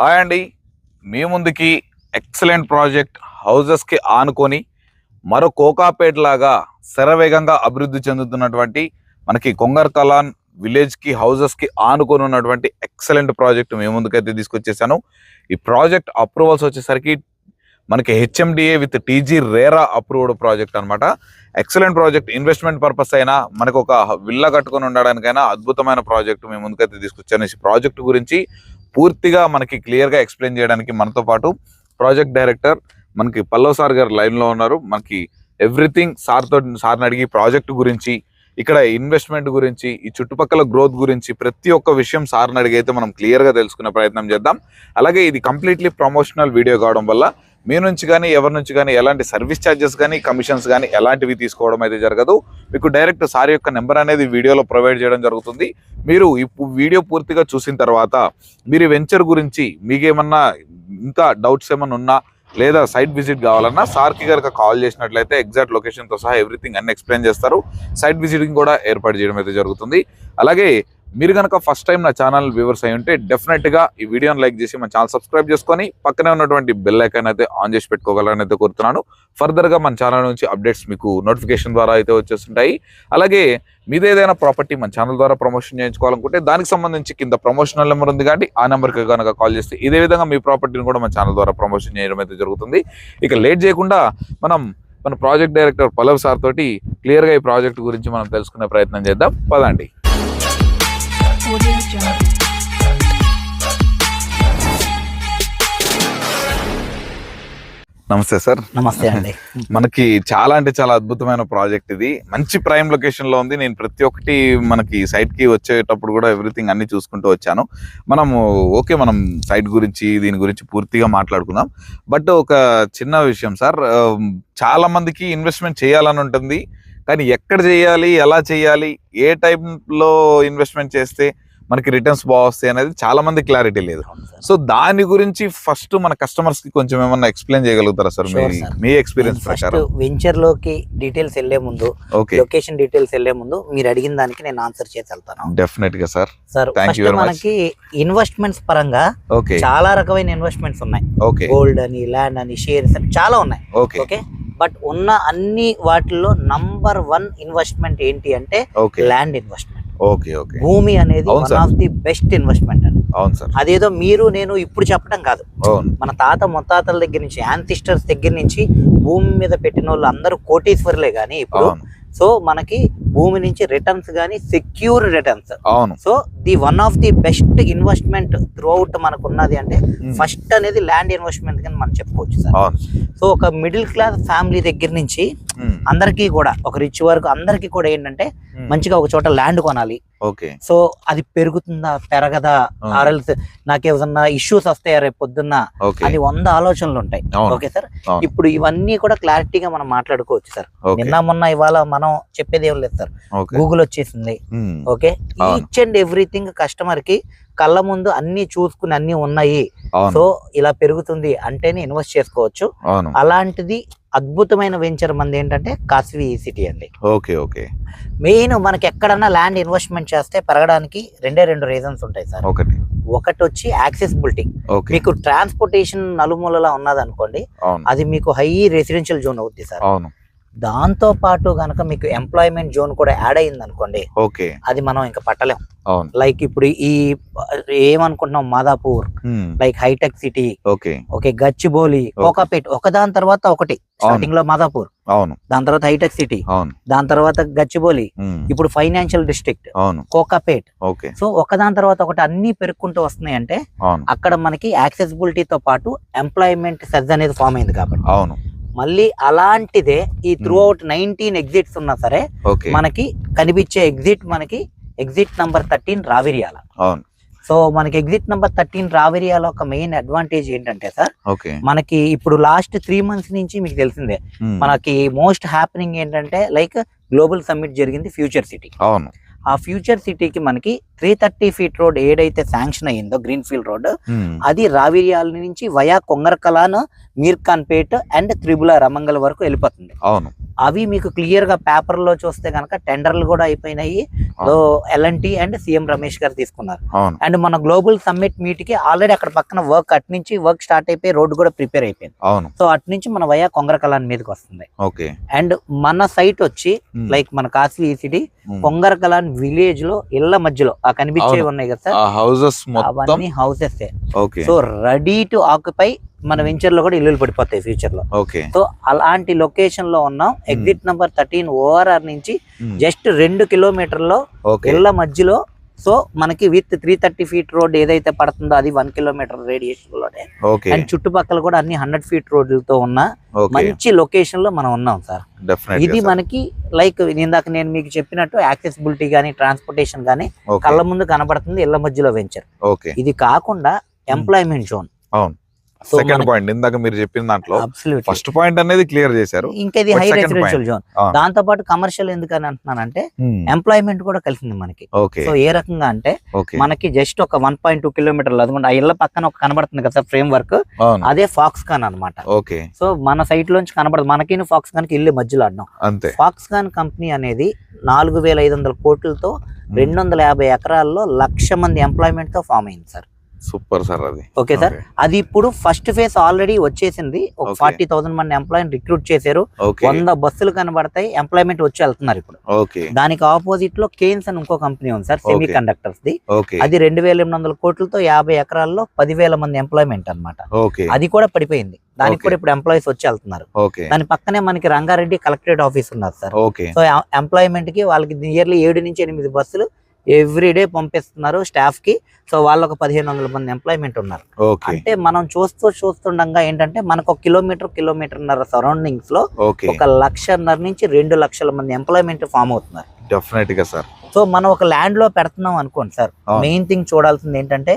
Hi అండి, మీ ముందుకి excellent project హౌజెస్కి ఆనుకొని మరో కోకాపేట్ లాగా శరవేగంగా అభివృద్ధి చెందుతున్నటువంటి మనకి కొంగర్కలాన్ విలేజ్కి హౌజెస్కి ఆనుకొని ఉన్నటువంటి ఎక్సలెంట్ ప్రాజెక్ట్ మీ ముందుకైతే తీసుకొచ్చేసాను. ఈ ప్రాజెక్ట్ అప్రూవల్స్ వచ్చేసరికి మనకి HMDA with TG RERA approved project అనమాట. Excellent project. ఇన్వెస్ట్మెంట్ పర్పస్ అయినా మనకు ఒక విల్లా కట్టుకొని ఉండడానికైనా అద్భుతమైన ప్రాజెక్ట్ మీ ముందుకైతే తీసుకొచ్చాను. ఈ ప్రాజెక్ట్ గురించి పూర్తిగా మనకి క్లియర్గా ఎక్స్ప్లెయిన్ చేయడానికి మనతో పాటు ప్రాజెక్ట్ డైరెక్టర్ మనకి పల్లవ్ సార్ గారు లైన్లో ఉన్నారు. మనకి ఎవ్రీథింగ్ సార్ని అడిగి ప్రాజెక్ట్ గురించి, ఇక్కడ ఇన్వెస్ట్మెంట్ గురించి, ఈ చుట్టుపక్కల గ్రోత్ గురించి ప్రతి ఒక్క విషయం సార్ని అడిగి అయితే మనం క్లియర్గా తెలుసుకునే ప్రయత్నం చేద్దాం. అలాగే ఇది కంప్లీట్లీ ప్రమోషనల్ వీడియో కావడం వల్ల మీ నుంచి కానీ ఎవరి నుంచి కానీ ఎలాంటి సర్వీస్ ఛార్జెస్ కానీ కమిషన్స్ కానీ ఎలాంటివి తీసుకోవడం అయితే జరగదు. మీకు డైరెక్ట్ సార్ యొక్క నెంబర్ అనేది వీడియోలో ప్రొవైడ్ చేయడం జరుగుతుంది. మీరు ఈ వీడియో పూర్తిగా చూసిన తర్వాత మీరు వెంచర్ గురించి మీకేమన్నా ఇంకా డౌట్స్ ఏమన్నా ఉన్నా లేదా సైట్ విజిట్ కావాలన్నా సార్కి కనుక కాల్ చేసినట్లయితే ఎగ్జాక్ట్ లొకేషన్తో సహా ఎవ్రీథింగ్ అన్ని ఎక్స్ప్లెయిన్ చేస్తారు. సైట్ విజిటింగ్ కూడా ఏర్పాటు చేయడం అయితే జరుగుతుంది. అలాగే మీరు కనుక ఫస్ట్ టైం నా ఛానల్ వ్యూవర్స్ అయి ఉంటే డెఫినెట్గా ఈ వీడియోని లైక్ చేసి మన ఛానల్ సబ్స్క్రైబ్ చేసుకొని పక్కనే ఉన్నటువంటి బెల్ ఐకాన్ అయితే ఆన్ చేసి పెట్టుకోగలరని అయితే కోరుతున్నాను. ఫర్దర్గా మన ఛానల్ నుంచి అప్డేట్స్ మీకు నోటిఫికేషన్ ద్వారా అయితే వచ్చేస్తుంటాయి. అలాగే మీద ఏదైనా ప్రాపర్టీ మన ఛానల్ ద్వారా ప్రమోషన్ చేయించుకోవాలనుకుంటే దానికి సంబంధించి కింద ప్రమోషనల్ నెంబర్ ఉంది కాబట్టి ఆ నెంబర్కి కనుక కాల్ చేస్తే ఇదే విధంగా మీ ప్రాపర్టీని కూడా మన ఛానల్ ద్వారా ప్రమోషన్ చేయడం అయితే జరుగుతుంది. ఇక లేట్ చేయకుండా మన ప్రాజెక్ట్ డైరెక్టర్ పల్లవ్ సార్ తోటి క్లియర్గా ఈ ప్రాజెక్ట్ గురించి మనం తెలుసుకునే ప్రయత్నం చేద్దాం. పదండి. నమస్తే సార్. నమస్తే అండి. మనకి చాలా అంటే చాలా అద్భుతమైన ప్రాజెక్ట్ ఇది. మంచి ప్రైమ్ లొకేషన్ లో ఉంది. నేను ప్రతి ఒక్కటి మనకి సైట్ కి వచ్చేటప్పుడు కూడా ఎవ్రీథింగ్ అన్ని చూసుకుంటూ వచ్చాను. మనం సైట్ గురించి దీని గురించి పూర్తిగా మాట్లాడుకుందాం. బట్ ఒక చిన్న విషయం సార్, చాలా మందికి ఇన్వెస్ట్మెంట్ చేయాలని ఉంటుంది, కానీ ఎక్కడ చేయాలి, ఎలా చేయాలి, ఏ టైంలో ఇన్వెస్ట్మెంట్ చేస్తే మనకి రిటర్న్స్ బాగుస్తాయి అనేది చాలా మంది క్లారిటీ లేదు. సో దాని గురించి ఫస్ట్ మన కస్టమర్స్ కి కొంచెం ఏమన్నా ఎక్స్ప్లెయిన్ చేయగలుగుతారా సార్ మీ ఎక్స్పీరియన్స్ ప్రకారం? వెంచర్ లోకి డీటెయిల్స్ వెళ్లే ముందు, లొకేషన్ డీటెయిల్స్ వెళ్లే ముందు మీరు అడిగిన దానికి నేను ఆన్సర్ చేసి వెళ్తాను. డెఫినెట్ గా సార్. మనకి ఇన్వెస్ట్మెంట్స్ పరంగా చాలా రకమైన ఇన్వెస్ట్మెంట్స్ ఉన్నాయి. గోల్డ్ అని, ల్యాండ్ అని, షేర్స్ అని చాలా ఉన్నాయి. ఓకే, బట్ ఉన్న అన్ని వాటిల్లో నంబర్ 1 ఇన్వెస్ట్మెంట్ ఏంటి అంటే ల్యాండ్ ఇన్వెస్ట్మెంట్. భూమి అనేది one of the best investment అండి. అదేదో మీరు నేను ఇప్పుడు చెప్పడం కాదు, మన తాత ముత్తాతల దగ్గర నుంచి, యాన్సిస్టర్స్ దగ్గర నుంచి భూమి మీద పెట్టిన వాళ్ళు అందరూ కోటీశ్వరులే గానీ ఇప్పుడు. సో మనకి భూమి నుంచి రిటర్న్స్ గానీ secure returns. So the one of the best investment through out మనకు ఉన్నది అంటే ఫస్ట్ అనేది ల్యాండ్ ఇన్వెస్ట్మెంట్ గా మనం చెప్పుకోవచ్చు సార్. సో ఒక మిడిల్ క్లాస్ ఫ్యామిలీ దగ్గర నుంచి అందరికీ కూడా, ఒక రిచ్ వరకు అందరికీ కూడా ఏంటంటే మంచిగా ఒక చోట ల్యాండ్ కొనాలి. సో అది పెరుగుతుందా, పెరగదా, ఆర్ఎల్స్ నాకేమన్నా ఇష్యూస్ వస్తాయా రేపు పొద్దున్న అని 100 ఆలోచనలు ఉంటాయి. ఓకే సార్, ఇప్పుడు ఇవన్నీ కూడా క్లారిటీగా మనం మాట్లాడుకోవచ్చు సార్. నిన్న మొన్న ఇవాళ మనం చెప్పేది ఏం లేదు సార్, గూగుల్ వచ్చేసింది. Okay, each and everything customer కి కళ్ళ ముందు అన్ని చూసుకుని అన్ని ఉన్నాయి. సో ఇలా పెరుగుతుంది అంటేనే ఇన్వెస్ట్ చేసుకోవచ్చు. అలాంటిది అద్భుతమైన వెంచర్ మంది ఏంటంటే కాస్వి సిటీ అండి. మెయిన్ మనకి ఎక్కడన్నా ల్యాండ్ ఇన్వెస్ట్మెంట్ చేస్తే పెరగడానికి రెండు రీజన్స్ ఉంటాయి సార్. ఒకటి వచ్చి యాక్సెసిబిలిటీ. మీకు ట్రాన్స్పోర్టేషన్ నలుమూలలా ఉన్నది అనుకోండి, అది మీకు హై రెసిడెన్షియల్ జోన్ అవుతుంది సార్. దాంతో పాటు గనక మీకు ఎంప్లాయ్మెంట్ జోన్ కూడా యాడ్ అయింది అనుకోండి, అది మనం ఇంకా పట్టలేం. లైక్ ఇప్పుడు ఈ ఏమనుకుంటున్నాం, మాదాపూర్, లైక్ హైటెక్ సిటీ, ఓకే, గచ్చిబౌలి, కోకాపేట్, ఒకదాని తర్వాత ఒకటి. స్టార్టింగ్ లో మాదాపూర్, దాని తర్వాత హైటెక్ సిటీ, దాని తర్వాత గచ్చిబౌలి, ఇప్పుడు ఫైనాన్షియల్ డిస్ట్రిక్ట్ కోకాపేట్. సో ఒకదాని తర్వాత ఒకటి అన్ని పెరుగుకుంటూ వస్తున్నాయి. అంటే అక్కడ మనకి యాక్సెసిబిలిటీతో పాటు ఎంప్లాయ్మెంట్ సెజ్ అనేది ఫామ్ అయింది కాబట్టి. మళ్ళీ అలాంటిదే ఈ త్రూ అవుట్ 19 ఎగ్జిట్స్ ఉన్నా సరే మనకి కనిపించే ఎగ్జిట్ నంబర్ 13 రావిర్యాల. సో మనకి ఎగ్జిట్ నంబర్ 13 రావిర్యాల ఒక మెయిన్ అడ్వాంటేజ్ ఏంటంటే సార్, మనకి ఇప్పుడు లాస్ట్ 3 మంత్స్ నుంచి మీకు తెలిసిందే మనకి మోస్ట్ హ్యాపెనింగ్ ఏంటంటే లైక్ గ్లోబల్ సమ్మిట్ జరిగింది ఫ్యూచర్ సిటీ. ఆ ఫ్యూచర్ సిటీకి మనకి 330 ఫీట్ రోడ్ ఏదైతే శాంక్షన్ అయ్యిందో గ్రీన్ ఫీల్డ్ రోడ్, అది రావిర్యాల నుంచి వయా కొంగర్కలాన్, మీర్ఖాన్పేట్ అండ్ త్రిబుల రమంగల్ వరకు వెళ్ళిపోతుంది. అవి మీకు క్లియర్ గా పేపర్ లో చూస్తే కనుక టెండర్లు కూడా అయిపోయినాయి. L&T అండ్ సీఎం రమేష్ గారు తీసుకున్నారు. అండ్ మన గ్లోబల్ సమ్మిట్ మీట్ కి ఆల్రెడీ అక్కడ పక్కన వర్క్ అటు నుంచి వర్క్ స్టార్ట్ అయిపోయి రోడ్ కూడా ప్రిపేర్ అయిపోయింది. సో అటు నుంచి మన వయా కొంగరకలాన్ మీదకి వస్తుంది. అండ్ మన సైట్ వచ్చి లైక్ మన కాశీ ఈసిటీ కొంగరకలాన్ విలేజ్ లో ఇళ్ల మధ్యలో ఆ కనిపించేవి ఉన్నాయి కదా సార్, అవన్నీ houses. So ready to occupy మన వెంచర్ లో కూడా ఇల్లులు పడిపోతాయి ఫ్యూచర్ లో. సో అలాంటి లొకేషన్ లో ఉన్నాం. ఎగ్జిట్ నంబర్ 13 ORR నుంచి జస్ట్ 2 కిలోమీటర్లో ఇళ్ల మధ్యలో. సో మనకి విత్ 330 ఫీట్ రోడ్ ఏదైతే పడుతుందో అది 1 కిలోమీటర్ రేడియేషన్ లోనే. అండ్ చుట్టుపక్కల కూడా అన్ని 100 ఫీట్ రోడ్లతో ఉన్న మంచి లొకేషన్ లో మనం ఉన్నాం సార్. ఇది మనకి లైక్ ఇందాక నేను మీకు చెప్పినట్టు యాక్సెసిబిలిటీ గానీ ట్రాన్స్పోర్టేషన్ గానీ కళ్ళ ముందు కనబడుతుంది ఇళ్ల మధ్యలో వెంచర్. ఇది కాకుండా ఎంప్లాయ్మెంట్ జోన్. సెకండ్ పాయింట్ ఇందాక మీరు చెప్పిన దాంట్లో ఫస్ట్ పాయింట్ అనేది క్లియర్ చేశారు. ఇంకా ఇది హై రెసిడెన్షియల్ జోన్, దాంతో పాటు కమర్షియల్ ఎందుకని అంటున్నానంటే ఎంప్లాయ్మెంట్ కూడా కలిసింది మనకి. సో ఏ రకంగా అంటే మనకి జస్ట్ ఒక 1.2 కిలోమీటర్లు అదిగోండి ఆ ఇళ్ల పక్కన ఒక కనబడుతుంది కదా ఫ్రేమ్ వర్క్, అదే ఫాక్స్కాన్ అన్నమాట. సో మన సైట్ లోంచి కనబడదు, మనకి ఫాక్స్కాన్ కి ఇల్లు మధ్యలో అడ్డం. ఫాక్స్కాన్ కంపెనీ అనేది 4,500 కోట్లతో 250 ఎకరాల్లో 1,00,000 మంది ఎంప్లాయ్మెంట్ తో ఫామ్ అయింది సార్. సూపర్ సార్ అది. ఓకే సార్, అది ఇప్పుడు ఫస్ట్ ఫేజ్ ఆల్రెడీ వచ్చేసింది. ఒక 40,000 మంది ఎంప్లాయీని రిక్రూట్ చేశారు. 100 బస్సులు కనబడతాయి, ఎంప్లాయ్మెంట్ వచ్చి వెళ్తున్నారు ఇప్పుడు. దానికి ఆపోజిట్ లో కేన్స్ అని ఇంకో కంపెనీ ఉంది సార్, సెమీ కండక్టర్స్ ది. అది 2,800 కోట్లతో 50 ఎకరాల్లో 10,000 మంది ఎంప్లాయ్మెంట్ అన్నమాట. అది కూడా పడిపోయింది, దానికి కూడా ఇప్పుడు ఎంప్లాయీస్ వచ్చి వెళ్తున్నారు. దాని పక్కనే మనకి రంగారెడ్డి కలెక్టరేట్ ఆఫీస్ ఉన్నారు సార్. సో ఎంప్లాయ్మెంట్ కి వాళ్ళకి నియర్లీ 7 నుంచి 8 బస్సులు ఎవ్రీడే పంపిస్తున్నారు స్టాఫ్ కి. సో వాళ్ళకు 1,500 మంది ఎంప్లాయ్మెంట్ ఉన్నారు. అంటే మనం చూస్తుండగా ఏంటంటే మనకు 1 కిలోమీటర్న్నర సరౌండింగ్స్ లో 1,50,000 నుంచి 2,00,000 మంది ఎంప్లాయ్మెంట్ ఫామ్ అవుతున్నారు. డెఫినెట్ గా సార్. సో మనం ఒక ల్యాండ్ లో పెడుతున్నాం అనుకోండి సార్, మెయిన్ థింగ్ చూడాల్సింది ఏంటంటే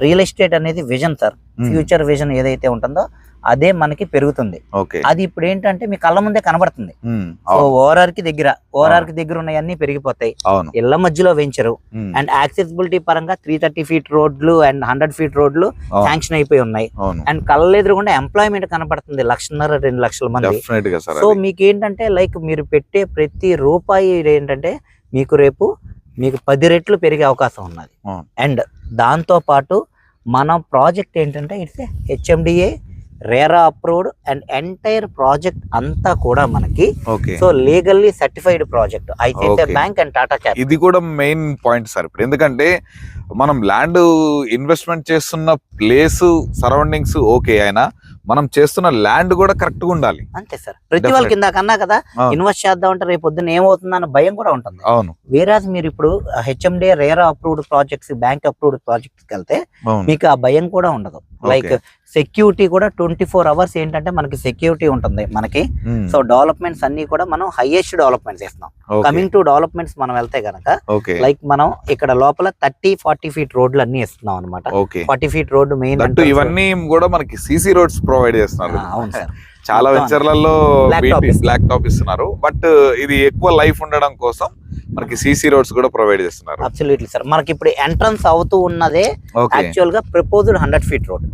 రియల్ ఎస్టేట్ అనేది విజన్ సార్. ఫ్యూచర్ విజన్ ఏదైతే ఉంటుందో అదే మనకి పెరుగుతుంది. అది ఇప్పుడు ఏంటంటే మీ కళ్ళ ముందే కనబడుతుంది. సో ఓఆర్ఆర్ కి దగ్గర ఉన్నాయన్నీ పెరిగిపోతాయి. ఇళ్ల మధ్యలో వెంచరు అండ్ యాక్సెసిబిలిటీ పరంగా 330 ఫీట్ రోడ్లు అండ్ 100 ఫీట్ రోడ్లు శాంక్షన్ అయిపోయి ఉన్నాయి. అండ్ కళ్ళ ఎదురుగుండా ఎంప్లాయ్మెంట్ కనబడుతుంది 1,50,000 2,00,000 మంది. సో మీకు ఏంటంటే లైక్ మీరు పెట్టే ప్రతి రూపాయి ఏంటంటే మీకు 10 రెట్లు పెరిగే అవకాశం ఉన్నది. అండ్ దాంతో పాటు మన ప్రాజెక్ట్ ఏంటంటే it's HMDA RERA approved and entire project అంతా కూడా మనకి so legally certified project ICICI bank and Tata capital. ఇది కూడా మెయిన్ పాయింట్ సార్. ఇప్పుడు ఎందుకంటే మనం ల్యాండ్ ఇన్వెస్ట్మెంట్ చేస్తున్న ప్లేస్ సరౌండింగ్స్ ఓకే అయినా మనం చేస్తున్న ల్యాండ్ కూడా కరెక్ట్ గా ఉండాలి. అంతే సార్. ప్రతి వాళ్ళకి ఇందాక అన్నా కదా ఇన్వెస్ట్ చేద్దాం అంటే రేపు పొద్దున్న ఏమవుతుందన్న భయం కూడా ఉంటుంది. అవును. వేరాజ్ మీరు ఇప్పుడు HMDA RERA approved projects bank approved projects కి వెళ్తే మీకు ఆ భయం కూడా ఉండదు. లైక్ సెక్యూరిటీ కూడా 24 అవర్స్ ఏంటంటే మనకి సెక్యూరిటీ ఉంటుంది మనకి. సో డెవలప్మెంట్స్ అన్ని కూడా మనం హైయెస్ట్ డెవలప్మెంట్స్ ఇస్తున్నాం. కమింగ్ టు డెవలప్మెంట్స్ మనం వెళ్తే గనక లైక్ మనం ఇక్కడ లోపల 30-40 ఫీట్ రోడ్లు అన్ని ఇస్తున్నాం అనమాట. 40 ఫీట్ రోడ్డు మెయిన్. ఇవన్నీ కూడా మనకి CC రోడ్స్ ప్రొవైడ్ చేస్తున్నారు. అవును సార్. చాలా వెంచర్లలో బ్లాక్ టాప్ ఇస్తున్నారు, బట్ ఇది ఎక్కువ లైఫ్ ఉండడం కోసం మనకి CC రోడ్స్ కూడా ప్రొవైడ్ చేస్తున్నారు. Absolutely sir. మనకి ఇప్పుడు ఎంట్రన్స్ అవుతూ ఉన్నదే యాక్చువల్ గా proposed 100 feet road.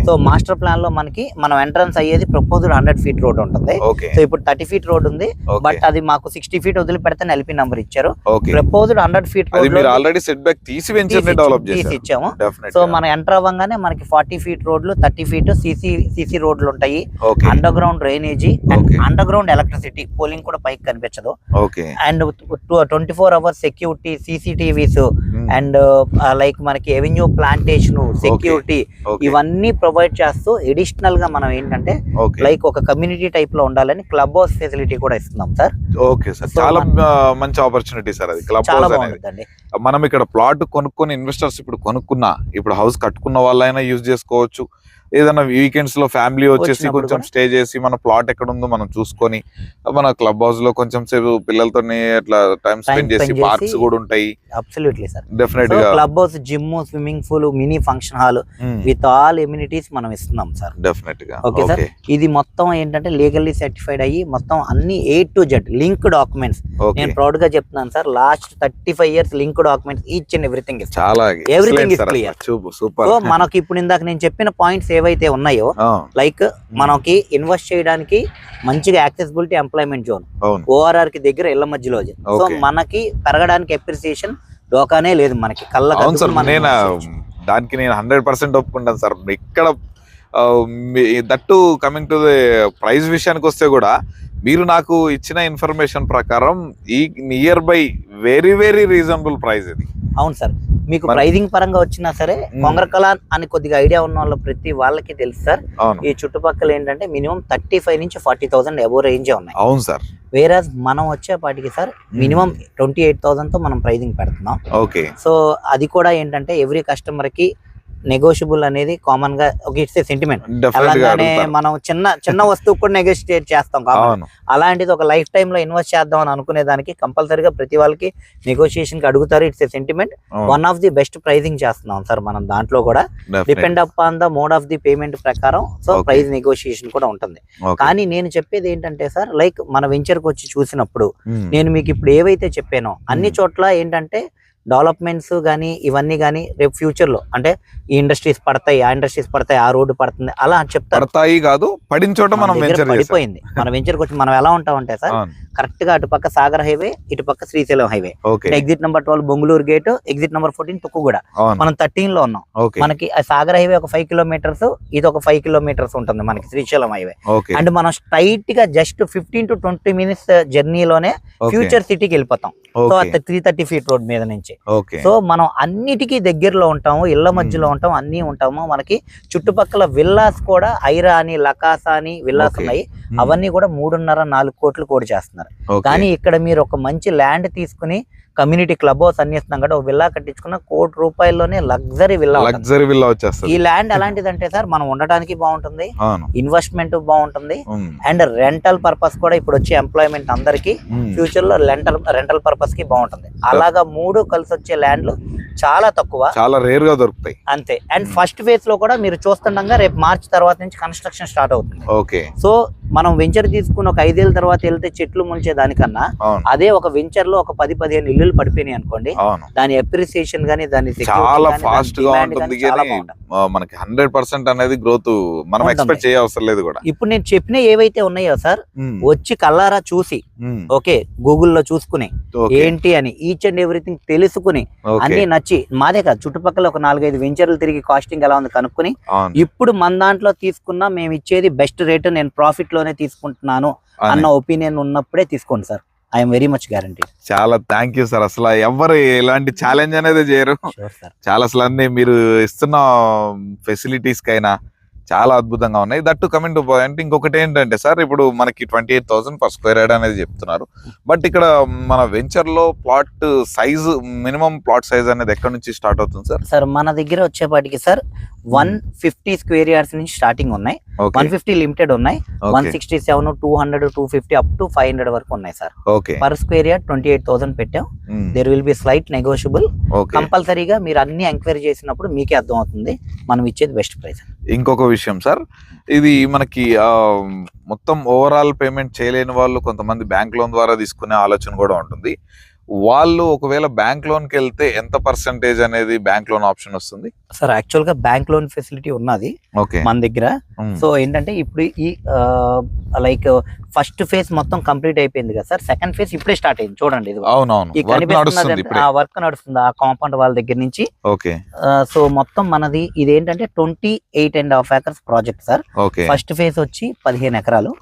So master plan లో మనకి మనం ఎంట్రన్స్ అయ్యేది ప్రపోజ్డ్ 100 ఫీట్ రోడ్ ఉంటుంది. సో ఇప్పుడు 30 ఫీట్ రోడ్ ఉంది, బట్ అది మాకు 60 ఫీట్ వదిలిపెడితే LP నంబర్ ఇచ్చారు. Proposed 100 feet road already set back తీసి వెంచర్ ని డెవలప్ చేసి ఇచ్చాము. సో మనం ఎంటర్ అవ్వగానే మనకి 40 ఫీట్ రోడ్లు 30 ఫీట్ CC రోడ్లు ఉంటాయి. Under ground drainage and under ground electricity polling కూడా పైకి కనిపించదు. And 24 hours security CCTVs and like మనకి ఎవెన్యూ ప్లాంటేషన్ సెక్యూరిటీ ఇవన్నీ ప్రొవైడ్ చేస్తూ అడిషనల్ గా మనం ఏంటంటే లైక్ ఒక కమ్యూనిటీ టైప్ లో ఉండాలని క్లబ్ హౌస్ ఫెసిలిటీ కూడా ఇస్తున్నాం సార్. ఓకే సార్, చాలా మంచి ఆపర్చునిటీ సార్ అది. క్లబ్ హౌస్ అనేది మనం ఇక్కడ ప్లాట్ కొనుక్కొని ఇన్వెస్టర్స్ ఇప్పుడు హౌస్ కట్టుకున్న వాళ్ళైనా యూజ్ చేసుకోవచ్చు. ఏదైనా వీకెండ్స్ లో ఫ్యామిలీ వచ్చేసి కొంచెం స్టే చేసి మన ప్లాట్ ఎక్కడ ఉందో మనం చూసుకొని మన క్లబ్ హౌస్ లో కొంచెం సేపు పిల్లలతో అట్లా టైం స్పెండ్ చేసి పార్క్స్ కూడా ఉంటాయి. Absolutely sir. డెఫినెట్ గా club house, gym, swimming pool, mini function hall with all amenities మనం ఇస్తున్నాం సార్. డెఫినెట్ గా. Okay sir. ఇది మొత్తం ఏంటంటే లీగల్లీ సర్టిఫైడ్ అయ్యి మొత్తం అన్ని A to Z link documents. నేను ప్రౌడ్ గా చెప్తున్నాను sir, last 35 years link documents each and everything చాలా everything is clear. Super. So మనకి ఇప్పుడు ఇందాక నేను చెప్పిన పాయింట్స్ ఏవైతే ఉన్నాయో లైక్ మనకి ఇన్వెస్ట్ చేయడానికి మంచిగా యాక్సెసిబిలిటీ, ఎంప్లాయ్మెంట్ జోన్, ఓఆర్ఆర్ కి దగ్గర ఇళ్ల మధ్యలో, సో మనకి పెరగడానికి అప్రిసియేషన్ డోకానే లేదు మనకి కళ్ళ. దానికి నేను 100% ఒప్పుకుంటాను సార్. ఇక్కడ that coming to the price విషయానికి వస్తే కూడా మీరు నాకు ఇచ్చిన ఇన్ఫర్మేషన్ ప్రకారం ఈ near by very very reasonable price ఇది. అవును సార్, మీకు ప్రైజింగ్ పరంగా వచ్చినా సరే కొంగరకలాన్ అని కొద్దిగా ఐడియా ఉన్న వాళ్ళు ప్రతి వాళ్ళకి తెలుసు సార్. ఈ చుట్టుపక్కల ఏంటంటే మినిమం 35 నుంచి 40,000 అబోవ్ రేంజే ఉన్నాయి. అవును సార్. వేరే మనం వచ్చేపాటికి సార్ మినిమం 28,000 తో మనం ప్రైజింగ్ పెడుతున్నాం. ఓకే. సో అది కూడా ఏంటంటే ఎవ్రీ కస్టమర్ కి నెగోషియబుల్ అనేది కామన్ గా ఒక ఇట్స్ సెంటిమెంట్. అలాగే మనం చిన్న వస్తువు కూడా నెగోషియేట్ చేస్తాం కాబట్టి అలాంటిది ఒక లైఫ్ టైమ్ లో ఇన్వెస్ట్ చేద్దాం అని అనుకునే దానికి కంపల్సరీగా ప్రతి వాళ్ళకి నెగోషియేషన్ కి అడుగుతారు. It's a sentiment. One of the best pricing చేస్తున్నాం సార్ మనం దాంట్లో కూడా. Depend upon the mode of the payment ప్రకారం సో ప్రైస్ నెగోషియేషన్ కూడా ఉంటుంది. కానీ నేను చెప్పేది ఏంటంటే సార్, లైక్ మన వెంచర్ కి వచ్చి చూసినప్పుడు నేను మీకు ఇప్పుడు ఏవైతే చెప్పానో అన్ని చోట్ల ఏంటంటే డెవలప్మెంట్స్ కానీ ఇవన్నీ కానీ రేపు ఫ్యూచర్ లో అంటే ఈ ఇండస్ట్రీస్ పడతాయి, ఆ ఇండస్ట్రీస్ పడతాయి, ఆ రోడ్డు పడుతుంది అలా చెప్తారు. పడతాయి కాదు, పడిన చోట మనం పడిపోయింది. మన వెంచర్కి వచ్చి మనం ఎలా ఉంటామంటే సార్, కరెక్ట్ గా అటుపక్క సాగర్ హైవే, ఇటుపక్క Srisailam highway, exit number 12 Bongulur gate, exit number 14 Tukkuguda. మనం 13 లో ఉన్నాం. మనకి సాగర్ హైవే ఒక 5 కిలోమీటర్స్, ఇది ఒక 5 కిలోమీటర్స్ ఉంటుంది మనకి శ్రీశైలం హైవే. అండ్ మనం స్ట్రైట్ గా జస్ట్ 15 to 20 మినిట్స్ జర్నీలోనే ఫ్యూచర్ సిటీకి వెళ్ళిపోతాం. సో 330 ఫీట్ రోడ్ మీద నుంచి. సో మనం అన్నిటికీ దగ్గరలో ఉంటాము, ఇళ్ల మధ్యలో ఉంటాం, అన్ని ఉంటాము. మనకి చుట్టుపక్కల విల్లాస్ కూడా ఐరా అని, లకాసా అని విల్లాస్ ఉన్నాయి. అవన్నీ కూడా 3.5-4 కోట్లు కూడా చేస్తున్నారు. కానీ ఇక్కడ మీరు ఒక మంచి ల్యాండ్ తీసుకుని కమ్యూనిటీ క్లబ్ హౌస్ అన్ని ఇస్తున్నాం కదా, ఒక విల్లా కట్టించుకున్న ₹1 కోట్లలోనే లగ్జరీ విల్లా వచ్చేస్తుంది. ఈ ల్యాండ్ ఎలాంటిదంటే సార్, మనం ఉండటానికి బాగుంటుంది, ఇన్వెస్ట్మెంట్ బాగుంటుంది, అండ్ రెంటల్ పర్పస్ కూడా ఇప్పుడు వచ్చే ఎంప్లాయ్మెంట్ అందరికి ఫ్యూచర్ లో రెంటల్ పర్పస్ కి బాగుంటుంది. అలాగా 3 కలిసి వచ్చే ల్యాండ్లు చాలా తక్కువ, చాలా రేర్ గా దొరుకుతాయి అంతే. అండ్ ఫస్ట్ ఫేజ్ లో కూడా మీరు చూస్తుండగా రేపు మార్చ్ తర్వాత నుంచి కన్స్ట్రక్షన్ స్టార్ట్ అవుతుంది. సో మనం వెంచర్ తీసుకుని ఒక 5 ఏళ్ళ తర్వాత వెళ్తే చెట్లు ముంచే దానికన్నా అదే ఒక వెంచర్ లో ఒక 10-15 ఇల్లులు పడిపోయినాయి అనుకోండి, దాని అప్రిసియేషన్ గానీ దాని చాలా ఫాస్ట్ గా ఉంటుంది. మనకి 100% అనేది గ్రోత్ మనం ఎక్స్పెక్ట్ చేయవసరం లేదు కూడా. ఇప్పుడు నేను చెప్పిన ఏవైతే ఉన్నాయో సార్, వచ్చి కల్లారా చూసి ఓకే గూగుల్లో చూసుకుని ఏంటి అని ఈచ్ అండ్ ఎవ్రీథింగ్ తెలుసుకుని అన్ని నచ్చి, మాదే కాదు చుట్టుపక్కల ఒక 4-5 వెంచర్లు తిరిగి కాస్టింగ్ ఎలా ఉంది కనుక్కుని ఇప్పుడు మన దాంట్లో తీసుకున్నా మేము ఇచ్చేది బెస్ట్ రేట్, నేను ప్రాఫిట్ లోనే తీసుకుంటున్నాను అన్న ఒపీనియన్ ఉన్నప్పుడే తీసుకోండి sir. I'm very much guarantee. చాలా థ్యాంక్ యూ సార్. అసలు ఎవరు ఎలాంటి ఛాలెంజ్ అనేది చేయరు. చాలా అసలు అన్ని మీరు ఇస్తున్న ఫెసిలిటీస్ కైనా చాలా అద్భుతంగా ఉన్నాయి. దట్టు కమింగ్ టు పాయింట్, ఇంకొకటి ఏంటంటే సార్, ఇప్పుడు మనకి 28,000 per square yard అనేది చెప్తున్నారు. బట్ ఇక్కడ మన వెంచర్ లో plot size, minimum plot size అనేది ఎక్కడ నుంచి స్టార్ట్ అవుతుంది సార్? సార్ మన దగ్గర వచ్చేపాటికి సార్ 150 square yards నుంచి స్టార్టింగ్ ఉన్నాయి, 150 లిమిటెడ్ ఉన్నాయి, 167, 200, 250 అప్ టు 500 వరకు ఉన్నాయి సార్. పర్ స్క్వేర్ యార్డ్ 28,000 పెట్టాం. There will be slight negotiable. కంపల్సరీగా మీరు అన్ని ఎంక్వైరీ చేసినప్పుడు మీకే అర్థం అవుతుంది మనం ఇచ్చేది బెస్ట్ ప్రైస్. ఇంకొక విషయం సార్, ఇది మనకి మొత్తం ఓవరాల్ పేమెంట్ చేయలేని వాళ్ళు కొంతమంది బ్యాంక్ లోన్ ద్వారా తీసుకునే ఆలోచన కూడా ఉంటుంది. వాళ్ళు ఒకవేళ బ్యాంక్ లోన్ కి వెళ్తే ఎంత పర్సెంటేజ్ అనేది బ్యాంక్ లోన్ ఆప్షన్ వస్తుంది సార్? యాక్చువల్ గా బ్యాంక్ లోన్ ఫెసిలిటీ ఉన్నది మన దగ్గర. సో ఏంటంటే ఇప్పుడు ఈ లైక్ ఫస్ట్ ఫేజ్ మొత్తం కంప్లీట్ అయిపోయింది కదా సార్, సెకండ్ ఫేజ్ ఇప్పుడే స్టార్ట్ అయింది చూడండి. ఈ కనిపిస్తున్నది వర్క్ నడుస్తుంది ఆ కాంపౌండ్ వాళ్ళ దగ్గర నుంచి. సో మొత్తం మనది ఇది ఏంటంటే 28.5 acres project sir. First phase వచ్చి 15 ఎకరాలు,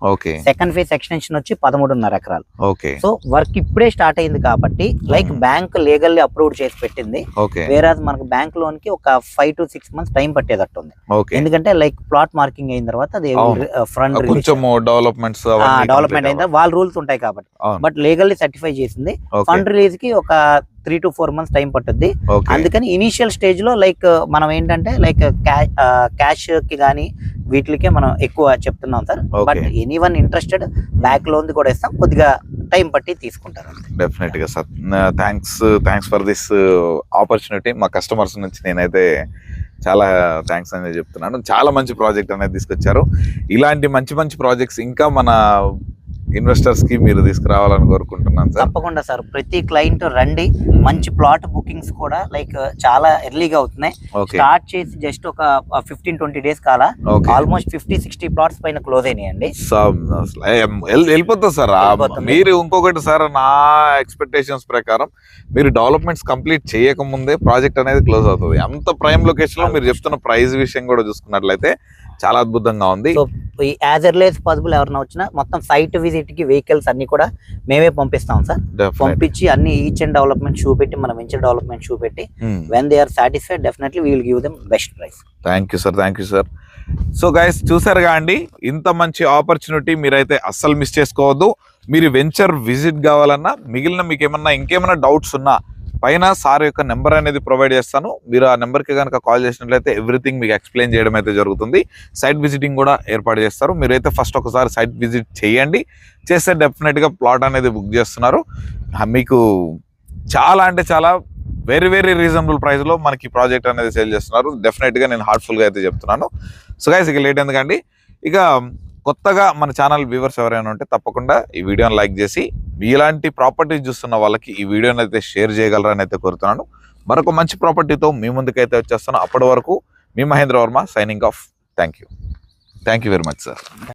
సెకండ్ ఫేజ్ ఎక్స్టెన్షన్ వచ్చి 13.5 ఎకరాలు. సో వర్క్ ఇప్పుడే స్టార్ట్ అయింది కాబట్టి లైక్ బ్యాంక్ లీగల్లీ అప్రూవ్ చేసి పెట్టింది. వేరే మనకు బ్యాంక్ లోన్ కి ఒక 5 to 6 months టైం పట్టేటట్టు ఉంది. ఎందుకంటే లైక్ ప్లాట్ మార్కింగ్ అయిన తర్వాత అది ఫ్రంట్ డెవలప్మెంట్ అయిన వాళ్ళ రూల్స్ ఉంటాయి కాబట్టి. బట్ లీగల్లీ సర్టిఫై చేసింది. ఫండ్ రిలీజ్ కి ఒక 3 to 4 months టైం పట్టుద్ది. అందుకని ఇనిషియల్ స్టేజ్ లో లైక్ మనం ఏంటంటే లైక్ క్యాష్ కి గానీ వీటికే మనం ఎక్కువ చెప్తున్నాం sir. But anyone interested bank loan కూడా ఇస్తాం, కొద్దిగా టైం పట్టి తీసుకుంటారు. డెఫినెట్ గా sir, thanks for this opportunity. మా కస్టమర్స్ నుంచి నేనైతే చాలా థ్యాంక్స్ అనేది చెప్తున్నాను. చాలా మంచి ప్రాజెక్ట్ అనేది తీసుకొచ్చారు. ఇలాంటి మంచి మంచి ప్రాజెక్ట్స్ ఇంకా మన ఇన్వెస్టర్స్ కి మీరు తీసుకురావాలని కోరుకుంటున్నాను సార్. తప్పకుండా సార్, ప్రతి క్లయింట్ రండి. మంచి ప్లాట్ బుకింగ్స్ కూడా లైక్ చాలా ఎర్లీగా అవుతున్నాయి. స్టార్ట్ చేసి జస్ట్ ఒక 15-20 డేస్ కాల ఆల్మోస్ట్ 50-60 ప్లాట్స్ పైన క్లోజ్ అయినాయండి. వెళ్ళిపోతుంది సార్. మీరు ఇంకొకటి సార్, నా ఎక్స్పెక్టేషన్స్ ప్రకారం మీరు డెవలప్మెంట్స్ కంప్లీట్ చేయకముందే ప్రాజెక్ట్ అనేది క్లోజ్ అవుతుంది. అంత ప్రైమ్ లొకేషన్ లో మీరు చెప్తున్న ప్రైస్ విషయం కూడా చూసుకున్నట్లయితే చాలా అద్భుతంగా ఉంది. So as early as possible ఎవరైనా వచ్చినా మొత్తం సైట్ విజిట్ కి వెహికల్స్ అన్ని కూడా మేమే పంపిస్తాం సార్. పంపించి అన్ని ఈచ్ అండ్ డెవలప్మెంట్ చూపెట్టి, మన వెంచర్ డెవలప్మెంట్ చూపెట్టి when they are satisfied definitely we will give them best price. Thank you sir. So guys, చూసారుగా అండి, ఇంత మంచి ఆపర్చునిటీ మీరైతే అస్సలు మిస్ చేసుకోవద్దు. మీరు వెంచర్ విజిట్ కావాలన్నా, మిగిలిన మీకు ఇంకేమైనా డౌట్స్ ఉన్నా పైన సార్ యొక్క నెంబర్ అనేది ప్రొవైడ్ చేస్తాను. మీరు ఆ నెంబర్కి కనుక కాల్ చేసినట్లయితే ఎవ్రీథింగ్ మీకు ఎక్స్ప్లెయిన్ చేయడం అయితే జరుగుతుంది. సైట్ విజిటింగ్ కూడా ఏర్పాటు చేస్తారు. మీరైతే ఫస్ట్ ఒకసారి సైట్ విజిట్ చేయండి. చేస్తే డెఫినెట్గా ప్లాట్ అనేది బుక్ చేస్తున్నారు. మీకు చాలా అంటే చాలా వెరీ వెరీ రీజనబుల్ ప్రైస్లో మనకి ప్రాజెక్ట్ అనేది సేల్ చేస్తున్నారు. డెఫినెట్గా నేను హార్ట్ఫుల్గా అయితే చెప్తున్నాను. సో గైస్, ఇక లేట్ ఎందుకండి, ఇక కొత్తగా మన ఛానల్ వ్యూవర్స్ ఎవరైనా ఉంటే తప్పకుండా ఈ వీడియోని లైక్ చేసి ఇలాంటి ప్రాపర్టీస్ చూస్తున్న వాళ్ళకి ఈ వీడియోని అయితే షేర్ చేయగలరని అయితే కోరుతున్నాను. మరొక మంచి ప్రాపర్టీతో మీ ముందుకైతే వచ్చేస్తాను. అప్పటి వరకు మీ Mahendra Varma signing off. Thank you very much sir.